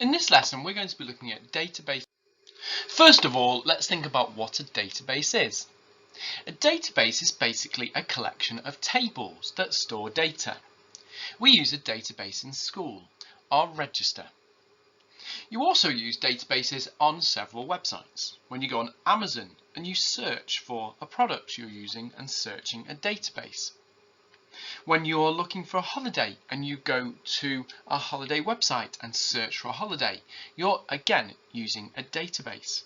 In this lesson, we're going to be looking at database. First of all, let's think about what a database is. A database is basically a collection of tables that store data. We use a database in school, our register. You also use databases on several websites. When you go on Amazon and you search for a product you're using and searching a database. When you're looking for a holiday and you go to a holiday website and search for a holiday, you're again using a database.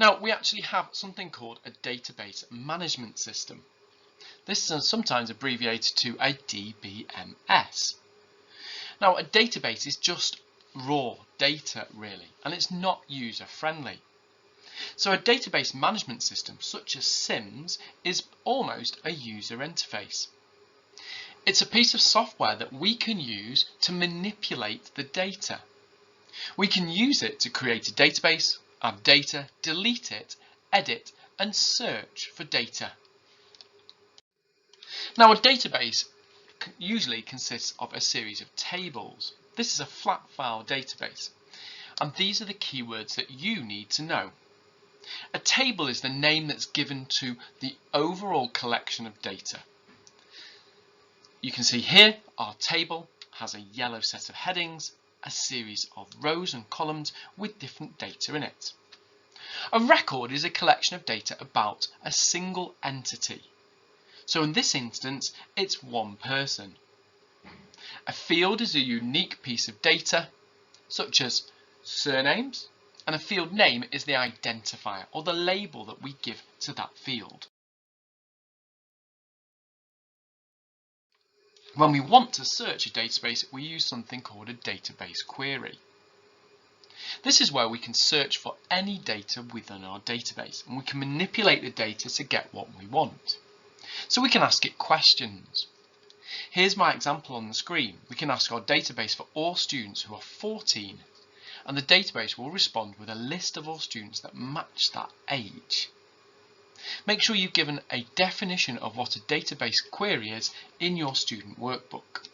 Now, we actually have something called a database management system. This is sometimes abbreviated to a DBMS. Now, a database is just raw data really, and it's not user friendly. So a database management system such as SIMS is almost a user interface. It's a piece of software that we can use to manipulate the data. We can use it to create a database, add data, delete it, edit and search for data. Now, a database usually consists of a series of tables. This is a flat file database, and these are the keywords that you need to know. A table is the name that's given to the overall collection of data. You can see here our table has a yellow set of headings, a series of rows and columns with different data in it. A record is a collection of data about a single entity. So in this instance, it's one person. A field is a unique piece of data, such as surnames, and a field name is the identifier or the label that we give to that field. When we want to search a database, we use something called a database query. This is where we can search for any data within our database, and we can manipulate the data to get what we want. So we can ask it questions. Here's my example on the screen. We can ask our database for all students who are 14, and the database will respond with a list of all students that match that age. Make sure you've given a definition of what a database query is in your student workbook.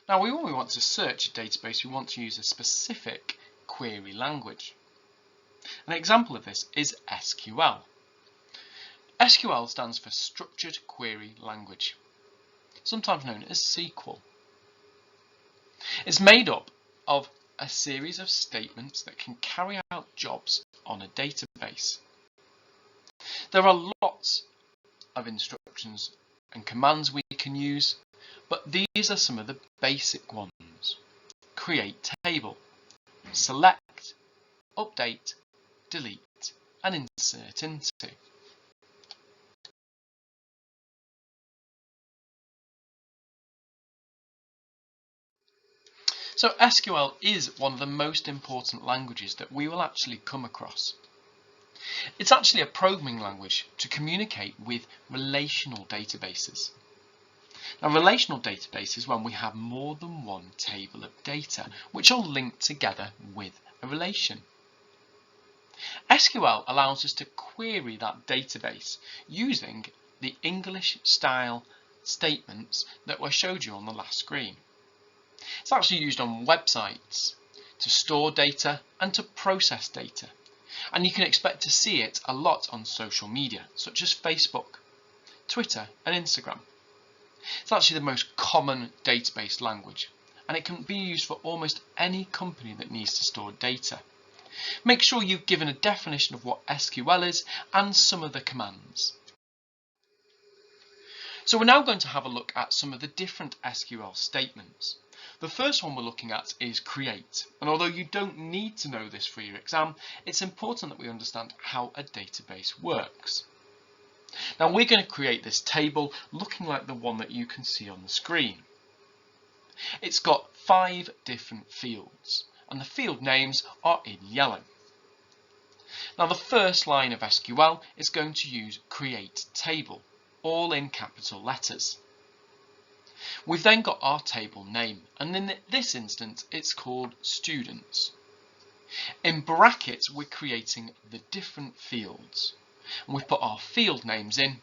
Now, when we want to search a database, we want to use a specific query language. An example of this is SQL. SQL stands for Structured Query Language, sometimes known as SQL. It's made up of a series of statements that can carry out jobs on a database. There are lots of instructions and commands we can use, but these are some of the basic ones. Create table, select, update, delete, and insert into. So SQL is one of the most important languages that we will actually come across. It's actually a programming language to communicate with relational databases. Now, relational database is when we have more than one table of data which are linked together with a relation. SQL allows us to query that database using the English style statements that were showed you on the last screen. It's actually used on websites to store data and to process data. And you can expect to see it a lot on social media, such as Facebook, Twitter and Instagram. It's actually the most common database language, and it can be used for almost any company that needs to store data. Make sure you've given a definition of what SQL is and some of the commands. So we're now going to have a look at some of the different SQL statements. The first one we're looking at is create, and although you don't need to know this for your exam, it's important that we understand how a database works. Now, we're going to create this table looking like the one that you can see on the screen. It's got 5 different fields, and the field names are in yellow. Now, the first line of SQL is going to use create table, all in capital letters. We've then got our table name, and in this instance it's called students. In brackets we're creating the different fields, and we put our field names in,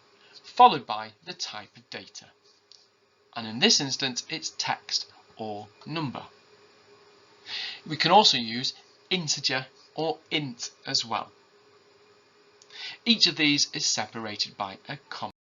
followed by the type of data. And in this instance it's text or number. We can also use integer or int as well. Each of these is separated by a comma.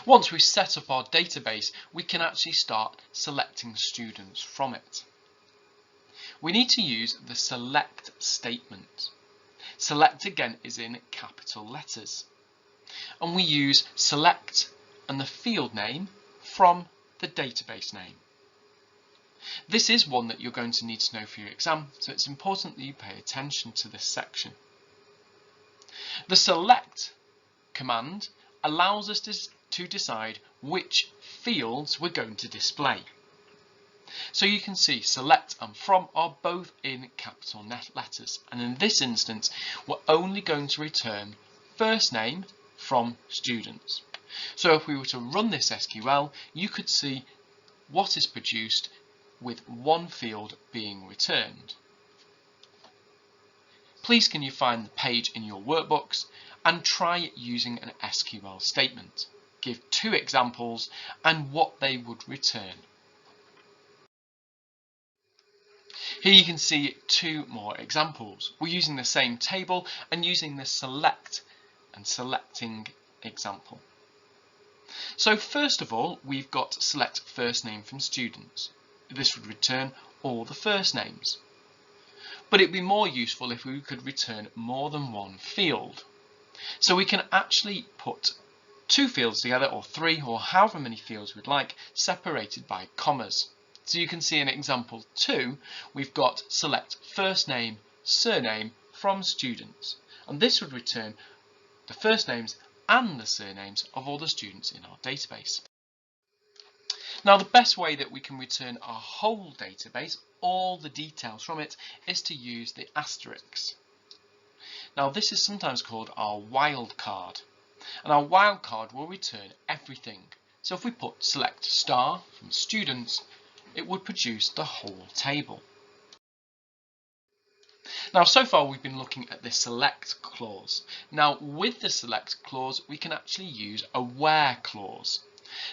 Once we've set up our database, we can actually start selecting students from it. We need to use the select statement. Select again is in capital letters. And we use select and the field name from the database name. This is one that you're going to need to know for your exam, so it's important that you pay attention to this section. The select command allows us to decide which fields we're going to display. So you can see select and from are both in capital letters, and in this instance we're only going to return first name from students. So if we were to run this SQL, you could see what is produced with one field being returned. Please can you find the page in your workbooks and try using an SQL statement. Give 2 examples and what they would return. Here you can see 2 more examples. We're using the same table and using the select and selecting example. So first of all, we've got select first name from students. This would return all the first names. But it'd be more useful if we could return more than one field. So we can actually put 2 fields together, or 3, or however many fields we'd like, separated by commas. So you can see in example 2, we've got select first name, surname from students. And this would return the first names and the surnames of all the students in our database. Now the best way that we can return our whole database, all the details from it, is to use the asterisks. Now this is sometimes called our wildcard, and our wildcard will return everything. So if we put select star from students, it would produce the whole table. Now so far we've been looking at the select clause. Now with the select clause we can actually use a where clause.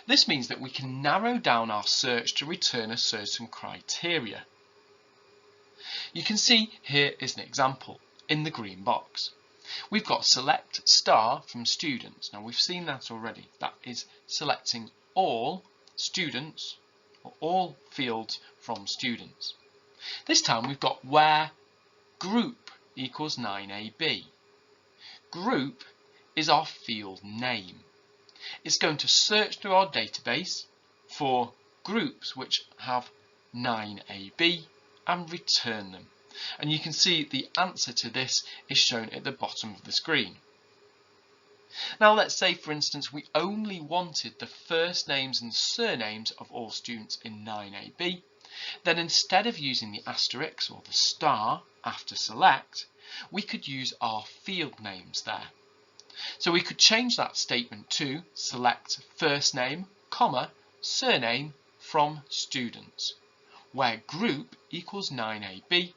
This means that we can narrow down our search to return a certain criteria. You can see here is an example in the green box. We've got select star from students. Now we've seen that already. That is selecting all students or all fields from students. This time we've got where group equals 9AB. Group is our field name. It's going to search through our database for groups which have 9AB and return them. And you can see the answer to this is shown at the bottom of the screen. Now let's say for instance we only wanted the first names and surnames of all students in 9AB. Then instead of using the asterisk or the star after select, we could use our field names there. So we could change that statement to select first name, comma, surname from students, where group equals 9AB,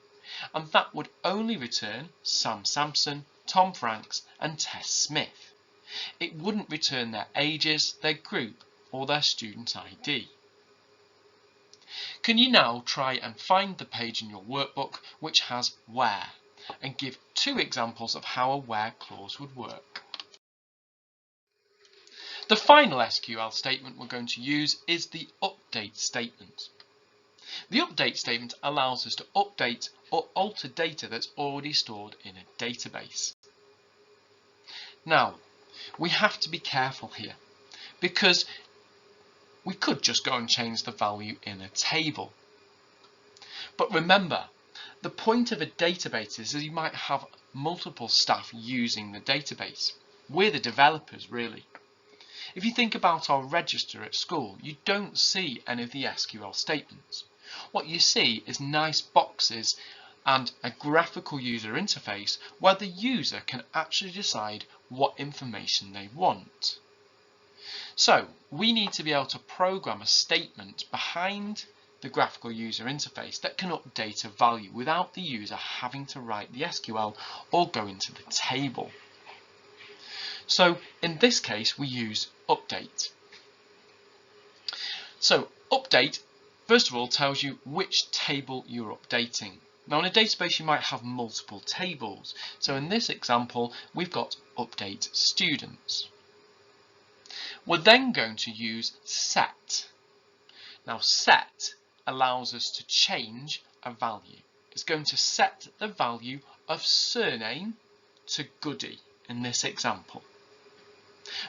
and that would only return Sam Sampson, Tom Franks and Tess Smith. It wouldn't return their ages, their group or their student ID. Can you now try and find the page in your workbook which has where, and give 2 examples of how a where clause would work? The final SQL statement we're going to use is the update statement. The update statement allows us to update or alter data that's already stored in a database. Now, we have to be careful here because we could just go and change the value in a table. But remember, the point of a database is that you might have multiple staff using the database. We're the developers, really. If you think about our register at school, you don't see any of the SQL statements. What you see is nice boxes and a graphical user interface where the user can actually decide what information they want. So we need to be able to program a statement behind the graphical user interface that can update a value without the user having to write the SQL or go into the table. So in this case we use update. So update first of all tells you which table you're updating. Now in a database you might have multiple tables. So in this example we've got update students. We're then going to use set. Now set allows us to change a value. It's going to set the value of surname to Goody in this example,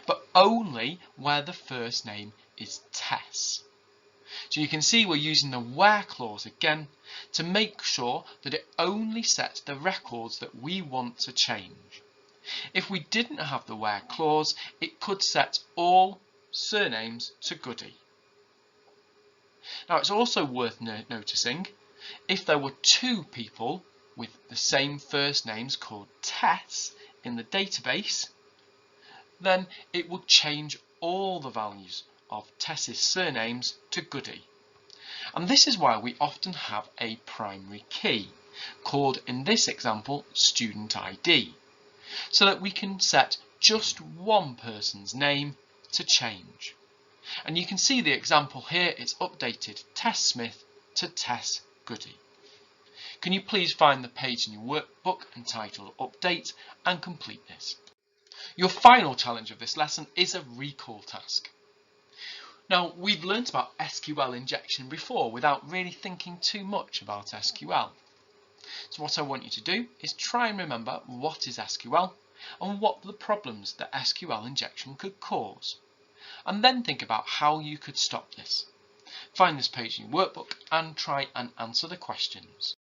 but only where the first name is Tess. So you can see we're using the where clause again to make sure that it only sets the records that we want to change. If we didn't have the where clause, it could set all surnames to Goody. Now it's also worth noticing if there were two people with the same first names called Tess in the database, then it would change all the values of Tess's surnames to Goody. And this is why we often have a primary key, called in this example student ID, so that we can set just one person's name to change. And you can see the example here, it's updated Tess Smith to Tess Goody. Can you please find the page in your workbook entitled Update and complete this? Your final challenge of this lesson is a recall task. Now, we've learnt about SQL injection before without really thinking too much about SQL. So what I want you to do is try and remember what is SQL and what the problems that SQL injection could cause. And then think about how you could stop this. Find this page in your workbook and try and answer the questions.